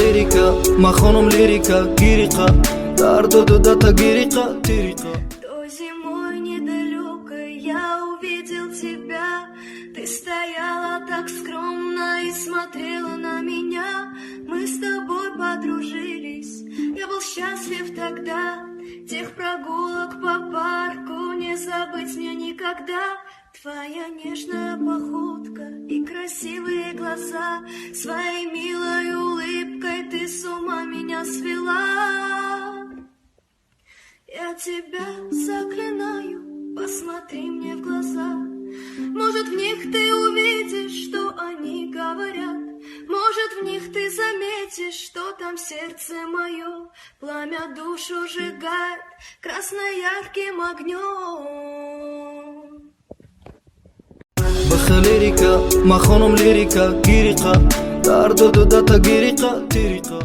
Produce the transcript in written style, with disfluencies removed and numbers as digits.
ليريكا ما خانم ليريكا гириқа дар дуду дата гириқа тириқа. Той зимой недалекой я увидел тебя. Ты стояла так скромно и смотрела на меня. Мы с тобой подружились, я был счастлив тогда. Тех прогулок по парку не забыть мне никогда. Твоя нежная походка и красивые глаза, своей милой улыбкой ты с ума меня свела. Я тебя заклинаю, посмотри мне в глаза. Может, в них ты увидишь, что они говорят. Может, в них ты заметишь, что там сердце мое пламя душу сжигает красно-ярким огнем. ليريكا ما خانم ليريكا гириқа дар дуду дата гириқа тириқа.